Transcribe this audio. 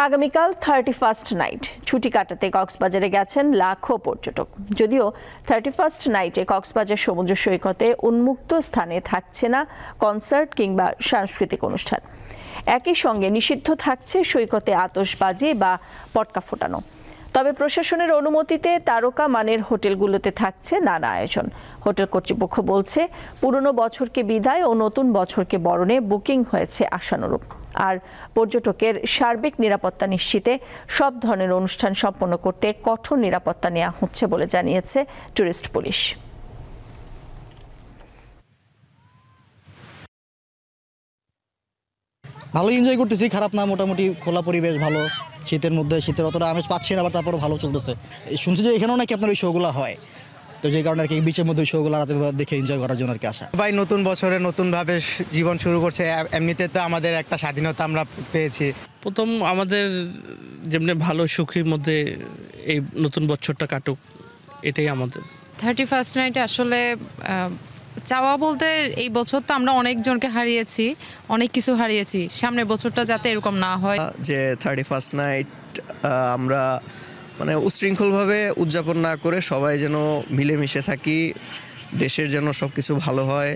আগামীকাল 31st night ছুটি কাটাতে কক্সবাজারে গেছেন লাখো পর্যটক। যদিও 31st নাইটে কক্সবাজার সমুদ্র সৈকতে উন্মুক্ত স্থানে থাকছে না কনসার্ট কিংবা সাংস্কৃতিক অনুষ্ঠান। একই সঙ্গে নিষিদ্ধ থাকছে সৈকতে আতশবাজি বা পটকা ফোটানো। তবে প্রশাসনের অনুমতিতে তারকা মানের হোটেলগুলোতে থাকছে নানা আয়োজন। হোটেল কর্তৃপক্ষ বলছে পুরনো বছরকে বিদায় ও নতুন বছরকে বরণে বুকিং হয়েছে আশানুরূপ। আর পর্যটকের সার্বিক নিরাপত্তা নিশ্চিতে সব ধরনের অনুষ্ঠান সম্পন্ন করতে কঠোর নিরাপত্তা নেওয়া হচ্ছে বলে জানিয়েছে ট্যুরিস্ট পুলিশ। ভালো এনজয় করতেছি, খারাপ না, মোটামুটি খোলা পরিবেশ, ভালো। শীতের মধ্যে শীতের অতটা আমেজ পাচ্ছি না, আবার তারপরও ভালো চলতেছে। শুনছি যে এখানেও নাকি আপনার ওই শোগুলো হয়, তো যে কারণে আর কি বিচের মধ্যে ওই শোগুলো রাতে দেখে এনজয় করার জন্য আর কি আসা। ভাই নতুন বছরে নতুনভাবে জীবন শুরু করছে, এমনিতে তো আমাদের একটা স্বাধীনতা আমরা পেয়েছি। প্রথম আমাদের যেমনি ভালো সুখীর মধ্যে এই নতুন বছরটা কাটুক, এটাই আমাদের। 31st নাইটে আসলে চাওয়া বলতে এই বছর তো আমরা অনেকজনকে হারিয়েছি, অনেক কিছু হারিয়েছি। সামনের বছরটা যাতে এরকম না হয়, যে 31st নাইট আমরা মানে উশৃঙ্খলভাবে উদযাপন না করে সবাই যেন মিলেমিশে থাকি, দেশের যেন সব কিছু ভালো হয়।